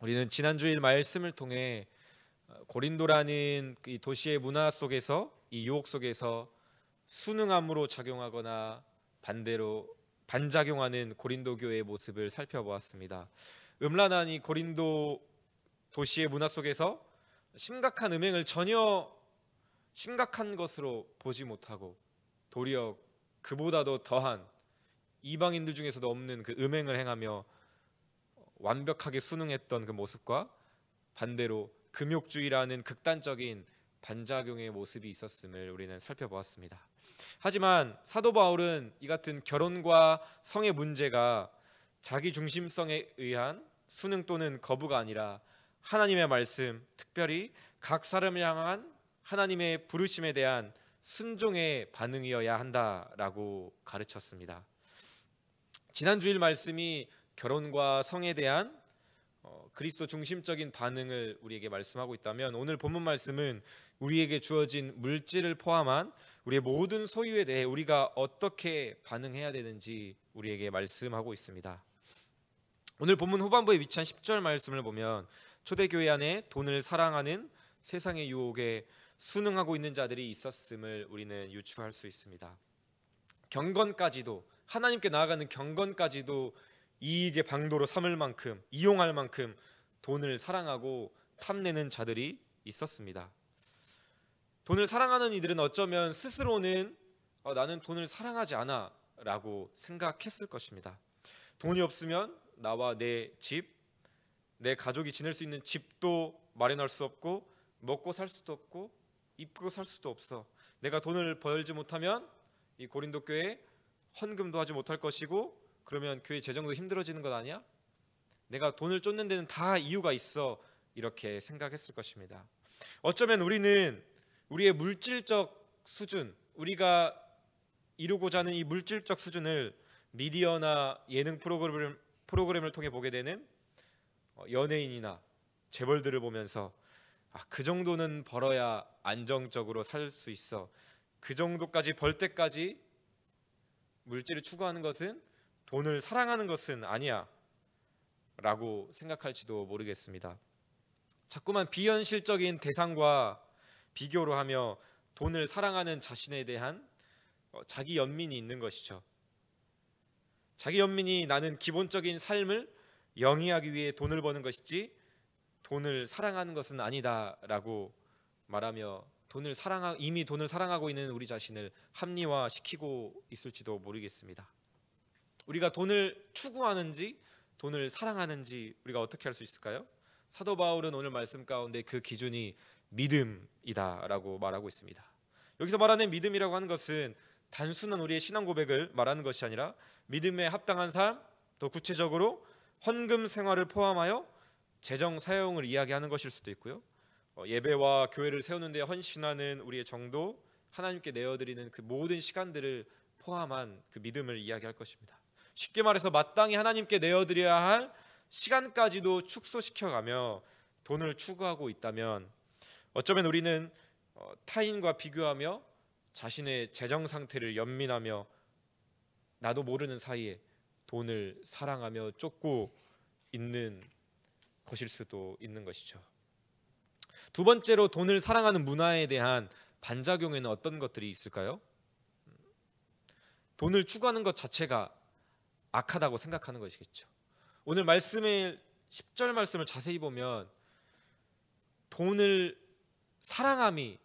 우리는 지난주일 말씀을 통해 고린도라는 이 도시의 문화 속에서, 이 유혹 속에서 순응함으로 작용하거나 반대로 반작용하는 고린도 교회의 모습을 살펴보았습니다. 음란한 이 고린도 도시의 문화 속에서 심각한 음행을 전혀 심각한 것으로 보지 못하고 도리어 그보다도 더한 이방인들 중에서도 없는 그 음행을 행하며 완벽하게 순응했던 그 모습과 반대로 금욕주의라는 극단적인 반작용의 모습이 있었음을 우리는 살펴보았습니다. 하지만 사도 바울은 이 같은 결혼과 성의 문제가 자기 중심성에 의한 순응 또는 거부가 아니라 하나님의 말씀, 특별히 각 사람을 향한 하나님의 부르심에 대한 순종의 반응이어야 한다라고 가르쳤습니다. 지난주일 말씀이 결혼과 성에 대한 그리스도 중심적인 반응을 우리에게 말씀하고 있다면, 오늘 본문 말씀은 우리에게 주어진 물질을 포함한 우리의 모든 소유에 대해 우리가 어떻게 반응해야 되는지 우리에게 말씀하고 있습니다. 오늘 본문 후반부에 위치한 10절 말씀을 보면 초대교회 안에 돈을 사랑하는 세상의 유혹에 순응하고 있는 자들이 있었음을 우리는 유추할 수 있습니다. 경건까지도, 하나님께 나아가는 경건까지도 이익의 방도로 삼을 만큼, 이용할 만큼 돈을 사랑하고 탐내는 자들이 있었습니다. 돈을 사랑하는 이들은 어쩌면 스스로는 나는 돈을 사랑하지 않아 라고 생각했을 것입니다. 돈이 없으면 나와 내 집, 내 가족이 지낼 수 있는 집도 마련할 수 없고, 먹고 살 수도 없고, 입고 살 수도 없어. 내가 돈을 벌지 못하면 이 고린도 교회에 헌금도 하지 못할 것이고, 그러면 교회 재정도 힘들어지는 것 아니야? 내가 돈을 쫓는 데는 다 이유가 있어. 이렇게 생각했을 것입니다. 어쩌면 우리는 우리의 물질적 수준, 우리가 이루고자 하는 이 물질적 수준을 미디어나 예능 프로그램을 통해 보게 되는 연예인이나 재벌들을 보면서 그 정도는 벌어야 안정적으로 살 수 있어, 그 정도까지 벌 때까지 물질을 추구하는 것은, 돈을 사랑하는 것은 아니야 라고 생각할지도 모르겠습니다. 자꾸만 비현실적인 대상과 비교로 하며 돈을 사랑하는 자신에 대한 자기 연민이 있는 것이죠. 자기 연민이 나는 기본적인 삶을 영위하기 위해 돈을 버는 것이지 돈을 사랑하는 것은 아니다 라고 말하며 이미 돈을 사랑하고 있는 우리 자신을 합리화시키고 있을지도 모르겠습니다. 우리가 돈을 추구하는지 돈을 사랑하는지 우리가 어떻게 할 수 있을까요? 사도 바울은 오늘 말씀 가운데 그 기준이 믿음이다 라고 말하고 있습니다. 여기서 말하는 믿음이라고 하는 것은 단순한 우리의 신앙 고백을 말하는 것이 아니라 믿음에 합당한 삶, 더 구체적으로 헌금 생활을 포함하여 재정 사용을 이야기하는 것일 수도 있고요, 예배와 교회를 세우는 데 헌신하는 우리의 정도, 하나님께 내어드리는 그 모든 시간들을 포함한 그 믿음을 이야기할 것입니다. 쉽게 말해서 마땅히 하나님께 내어드려야 할 시간까지도 축소시켜가며 돈을 추구하고 있다면, 어쩌면 우리는 타인과 비교하며 자신의 재정 상태를 연민하며 나도 모르는 사이에 돈을 사랑하며 쫓고 있는 것일 수도 있는 것이죠. 두 번째로, 돈을 사랑하는 문화에 대한 반작용에는 어떤 것들이 있을까요? 돈을 추구하는 것 자체가 악하다고 생각하는 것이겠죠. 오늘 말씀의 10절 말씀을 자세히 보면 돈을 사랑함이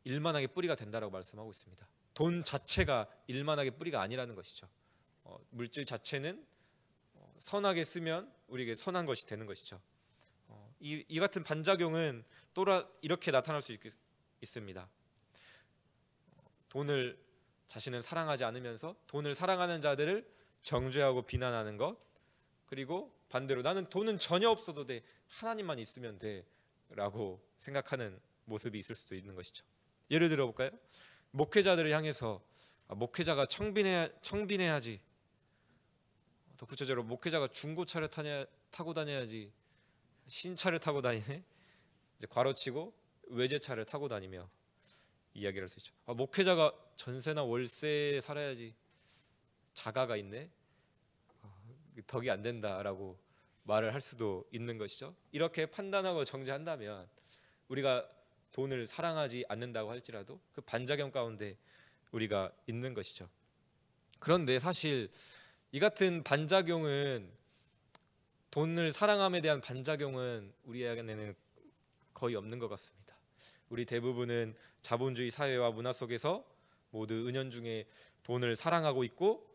일만하게 뿌리가 된다라고 말씀하고 있습니다. 돈 자체가 일만하게 뿌리가 아니라는 것이죠. 물질 자체는 선하게 쓰면 우리에게 선한 것이 되는 것이죠. 이 같은 반작용은 또 이렇게 나타날 수 있습니다. 돈을 자신은 사랑하지 않으면서 돈을 사랑하는 자들을 정죄하고 비난하는 것, 그리고 반대로 나는 돈은 전혀 없어도 돼, 하나님만 있으면 돼 라고 생각하는 모습이 있을 수도 있는 것이죠. 예를 들어 볼까요? 목회자들을 향해서 목회자가 청빈해야지, 더 구체적으로 목회자가 중고차를 타고 다녀야지 신차를 타고 다니네, 이제 괄호치고 외제차를 타고 다니며 이야기를 할 수 있죠. 목회자가 전세나 월세에 살아야지 자가가 있네, 덕이 안 된다라고 말을 할 수도 있는 것이죠. 이렇게 판단하고 정죄한다면 우리가 돈을 사랑하지 않는다고 할지라도 그 반작용 가운데 우리가 있는 것이죠. 그런데 사실 이 같은 반작용은, 돈을 사랑함에 대한 반작용은 우리에게는 거의 없는 것 같습니다. 우리 대부분은 자본주의 사회와 문화 속에서 모두 은연중에 돈을 사랑하고 있고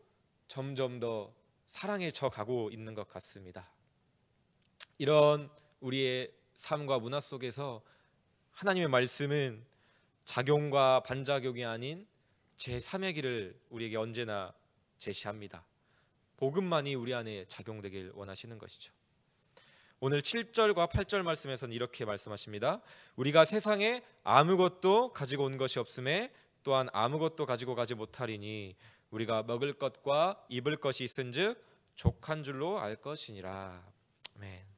점점 더 사랑해져 가고 있는 것 같습니다. 이런 우리의 삶과 문화 속에서 하나님의 말씀은 작용과 반작용이 아닌 제3의 길을 우리에게 언제나 제시합니다. 복음만이 우리 안에 작용되길 원하시는 것이죠. 오늘 7절과 8절 말씀에서는 이렇게 말씀하십니다. 우리가 세상에 아무것도 가지고 온 것이 없음에 또한 아무것도 가지고 가지 못하리니 우리가 먹을 것과 입을 것이 있은즉 족한 줄로 알 것이니라. 아멘.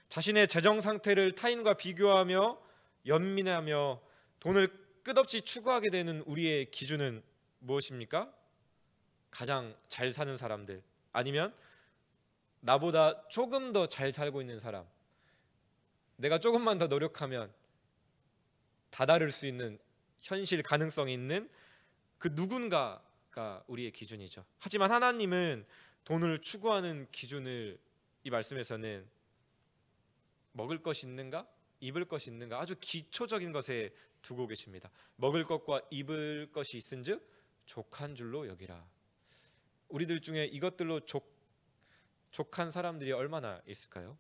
자신의 재정 상태를 타인과 비교하며 연민하며 돈을 끝없이 추구하게 되는 우리의 기준은 무엇입니까? 가장 잘 사는 사람들, 아니면 나보다 조금 더 잘 살고 있는 사람, 내가 조금만 더 노력하면 다다를 수 있는 현실 가능성이 있는 그 누군가가 우리의 기준이죠. 하지만 하나님은 돈을 추구하는 기준을 이 말씀에서는 먹을 것이 있는가, 입을 것이 있는가, 아주 기초적인 것에 두고 계십니다. 먹을 것과 입을 것이 있은즉 족한 줄로 여기라. 우리들 중에 이것들로 족한 사람들이 얼마나 있을까요?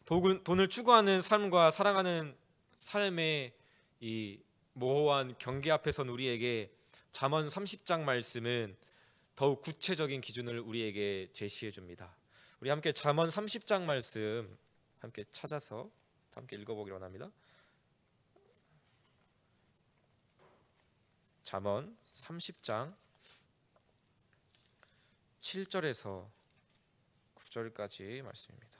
돈을 추구하는 삶과 사랑하는 삶의 이 모호한 경계 앞에선 우리에게 잠언 30장 말씀은 더욱 구체적인 기준을 우리에게 제시해 줍니다. 우리 함께 잠언 30장 말씀 함께 찾아서 함께 읽어보기로 합니다. 잠언 30장 7절에서 9절까지 말씀입니다.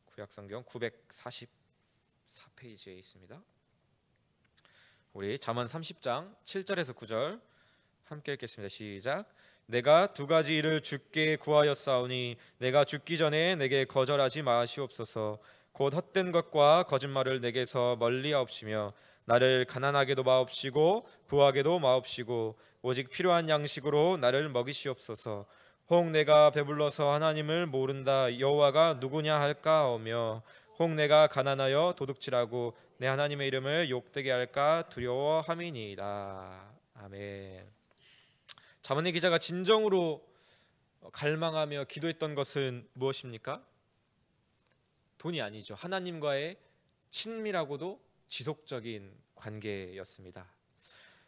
구약성경 944페이지에 있습니다. 우리 잠언 30장 7절에서 9절 함께 읽겠습니다. 시작. 내가 두 가지 일을 주께 구하였사오니 내가 죽기 전에 내게 거절하지 마시옵소서. 곧 헛된 것과 거짓말을 내게서 멀리하옵시며 나를 가난하게도 마옵시고 부하게도 마옵시고 오직 필요한 양식으로 나를 먹이시옵소서. 혹 내가 배불러서 하나님을 모른다 여호와가 누구냐 할까오며 혹 내가 가난하여 도둑질하고 내 하나님의 이름을 욕되게 할까 두려워함이니이다. 아멘. 잠언의 기자가 진정으로 갈망하며 기도했던 것은 무엇입니까? 돈이 아니죠. 하나님과의 친밀하고도 지속적인 관계였습니다.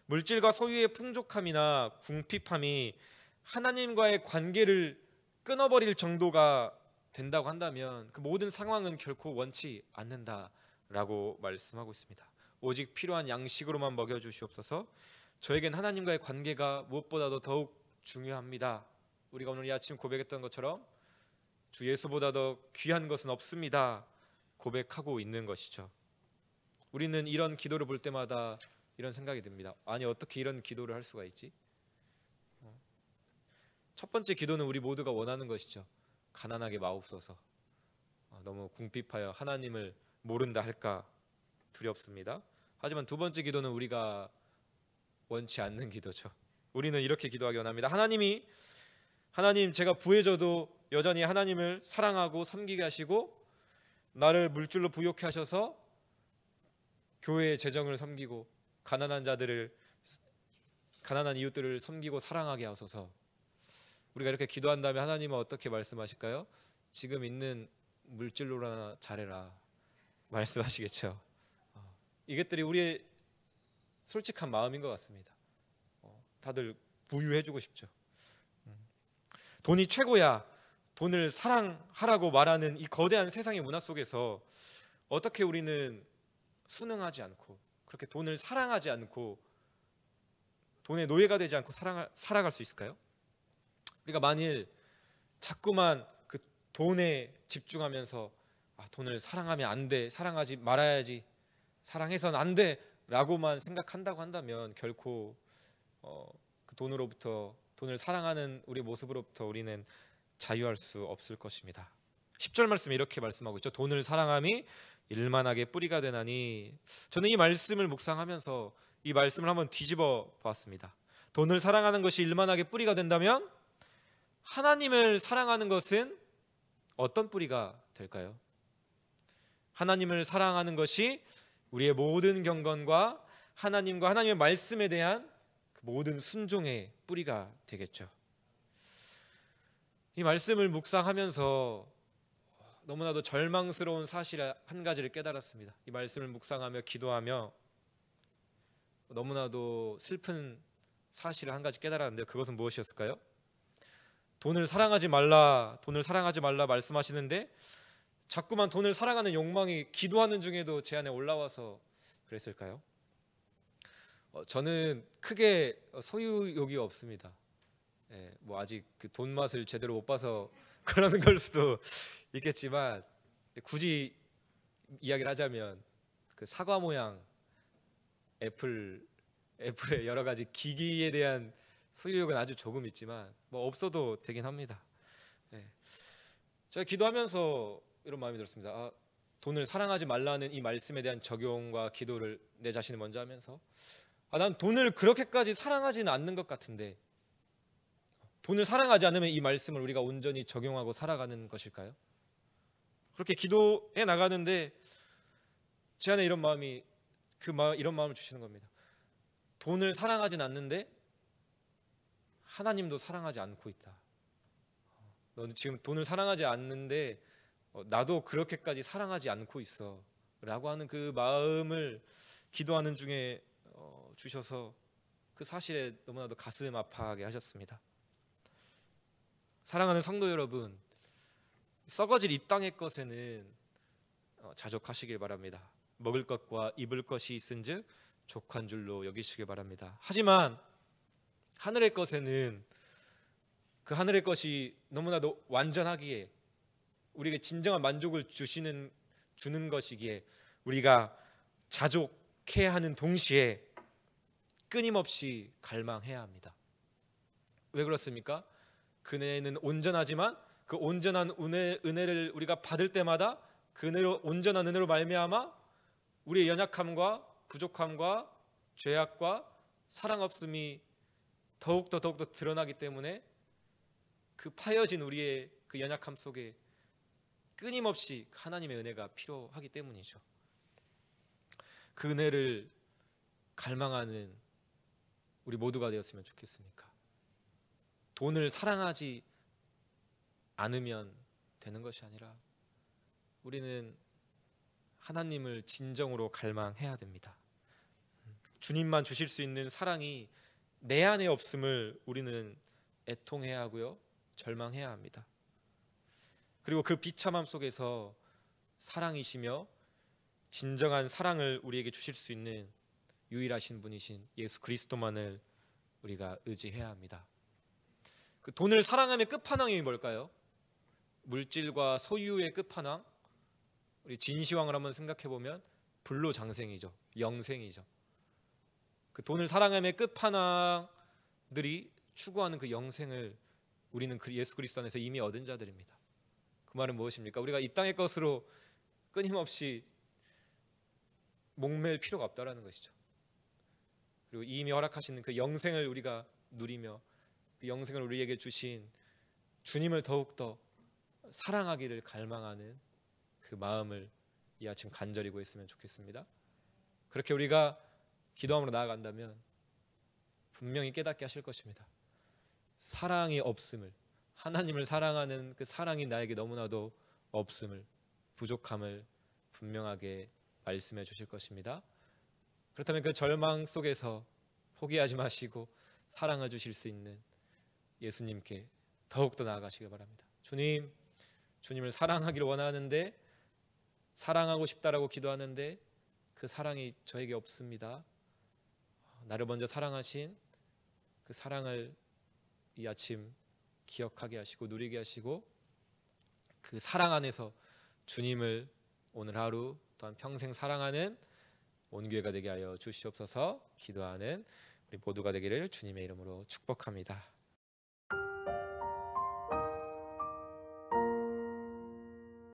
물질과 소유의 풍족함이나 궁핍함이 하나님과의 관계를 끊어버릴 정도가 된다고 한다면 그 모든 상황은 결코 원치 않는다라고 말씀하고 있습니다. 오직 필요한 양식으로만 먹여주시옵소서. 저에겐 하나님과의 관계가 무엇보다도 더욱 중요합니다. 우리가 오늘 이 아침 고백했던 것처럼 주 예수보다 더 귀한 것은 없습니다 고백하고 있는 것이죠. 우리는 이런 기도를 볼 때마다 이런 생각이 듭니다. 아니 어떻게 이런 기도를 할 수가 있지? 첫 번째 기도는 우리 모두가 원하는 것이죠. 가난하게 마옵소서. 너무 궁핍하여 하나님을 모른다 할까 두렵습니다. 하지만 두 번째 기도는 우리가 원치 않는 기도죠. 우리는 이렇게 기도하기 원합니다. 하나님 제가 부해져도 여전히 하나님을 사랑하고 섬기게 하시고 나를 물질로 부욕해 하셔서 교회의 재정을 섬기고 가난한 이웃들을 섬기고 사랑하게 하소서. 우리가 이렇게 기도한다면 하나님은 어떻게 말씀하실까요? 지금 있는 물질로나 잘해라 말씀하시겠죠. 이것들이 우리의 솔직한 마음인 것 같습니다. 다들 부유해주고 싶죠. 돈이 최고야, 돈을 사랑하라고 말하는 이 거대한 세상의 문화 속에서 어떻게 우리는 순응하지 않고 그렇게 돈을 사랑하지 않고 돈의 노예가 되지 않고 살아갈 수 있을까요? 우리가 만일 자꾸만 그 돈에 집중하면서 돈을 사랑하면 안 돼, 사랑하지 말아야지, 사랑해서는 안 돼 라고만 생각한다고 한다면 결코 그 돈을 사랑하는 우리 모습으로부터 우리는 자유할 수 없을 것입니다. 10절 말씀에 이렇게 말씀하고 있죠. 돈을 사랑함이 일만하게 뿌리가 되나니. 저는 이 말씀을 묵상하면서 이 말씀을 한번 뒤집어 보았습니다. 돈을 사랑하는 것이 일만하게 뿌리가 된다면 하나님을 사랑하는 것은 어떤 뿌리가 될까요? 하나님을 사랑하는 것이 우리의 모든 경건과 하나님과 하나님의 말씀에 대한 그 모든 순종의 뿌리가 되겠죠. 이 말씀을 묵상하면서 너무나도 절망스러운 사실 한 가지를 깨달았습니다. 이 말씀을 묵상하며 기도하며 너무나도 슬픈 사실을 한 가지 깨달았는데, 그것은 무엇이었을까요? 돈을 사랑하지 말라 말씀하시는데 자꾸만 돈을 사랑하는 욕망이 기도하는 중에도 제 안에 올라와서 그랬을까요? 저는 크게 소유욕이 없습니다. 아직 그 돈 맛을 제대로 못 봐서 그러는 걸 수도 있겠지만, 굳이 이야기를 하자면 그 사과 모양 애플의 여러 가지 기기에 대한 소유욕은 아주 조금 있지만 없어도 되긴 합니다. 제가 기도하면서 이런 마음이 들었습니다. 돈을 사랑하지 말라는 이 말씀에 대한 적용과 기도를 내 자신이 먼저 하면서 난 돈을 그렇게까지 사랑하지는 않는 것 같은데, 돈을 사랑하지 않으면 이 말씀을 우리가 온전히 적용하고 살아가는 것일까요? 그렇게 기도해 나가는데 제 안에 이런 마음이 이런 마음을 주시는 겁니다. 돈을 사랑하진 않는데 하나님도 사랑하지 않고 있다. 너는 지금 돈을 사랑하지 않는데 나도 그렇게까지 사랑하지 않고 있어 라고 하는 그 마음을 기도하는 중에 주셔서 그 사실에 너무나도 가슴 아파하게 하셨습니다. 사랑하는 성도 여러분, 썩어질 이 땅의 것에는 자족하시길 바랍니다. 먹을 것과 입을 것이 있은즉 족한 줄로 여기시길 바랍니다. 하지만 하늘의 것에는 그 하늘의 것이 너무나도 완전하기에, 우리에게 진정한 만족을 주는 것이기에 우리가 자족해야 하는 동시에 끊임없이 갈망해야 합니다. 왜 그렇습니까? 그네는 온전하지만 그 온전한 은혜를 우리가 받을 때마다 그 온전한 은혜로 말미암아 우리의 연약함과 부족함과 죄악과 사랑 없음이 더욱더 드러나기 때문에 그 파여진 우리의 그 연약함 속에 끊임없이 하나님의 은혜가 필요하기 때문이죠. 그 은혜를 갈망하는 우리 모두가 되었으면 좋겠습니까? 돈을 사랑하지 않으면 되는 것이 아니라 우리는 하나님을 진정으로 갈망해야 됩니다. 주님만 주실 수 있는 사랑이 내 안에 없음을 우리는 애통해야 하고요, 절망해야 합니다. 그리고 그 비참함 속에서 사랑이시며 진정한 사랑을 우리에게 주실 수 있는 유일하신 분이신 예수 그리스도만을 우리가 의지해야 합니다. 그 돈을 사랑함의 끝판왕이 뭘까요? 물질과 소유의 끝판왕, 우리 진시황을 한번 생각해 보면 불로장생이죠. 영생이죠. 그 돈을 사랑함의 끝판왕들이 추구하는 그 영생을 우리는 예수 그리스도 안에서 이미 얻은 자들입니다. 그 말은 무엇입니까? 우리가 이 땅의 것으로 끊임없이 목맬 필요가 없다라는 것이죠. 그리고 이미 허락하시는 그 영생을 우리가 누리며 그 영생을 우리에게 주신 주님을 더욱더 사랑하기를 갈망하는 그 마음을 이 아침 간절히 구했으면 좋겠습니다. 그렇게 우리가 기도함으로 나아간다면 분명히 깨닫게 하실 것입니다. 사랑이 없음을, 하나님을 사랑하는 그 사랑이 나에게 너무나도 없음을, 부족함을 분명하게 말씀해 주실 것입니다. 그렇다면 그 절망 속에서 포기하지 마시고 사랑을 주실 수 있는 예수님께 더욱더 나아가시길 바랍니다. 주님을 사랑하기를 원하는데, 사랑하고 싶다라고 기도하는데 그 사랑이 저에게 없습니다. 나를 먼저 사랑하신 그 사랑을 이 아침 기억하게 하시고 누리게 하시고, 그 사랑 안에서 주님을 오늘 하루 또한 평생 사랑하는 온 교회가 되게 하여 주시옵소서. 기도하는 우리 모두가 되기를 주님의 이름으로 축복합니다.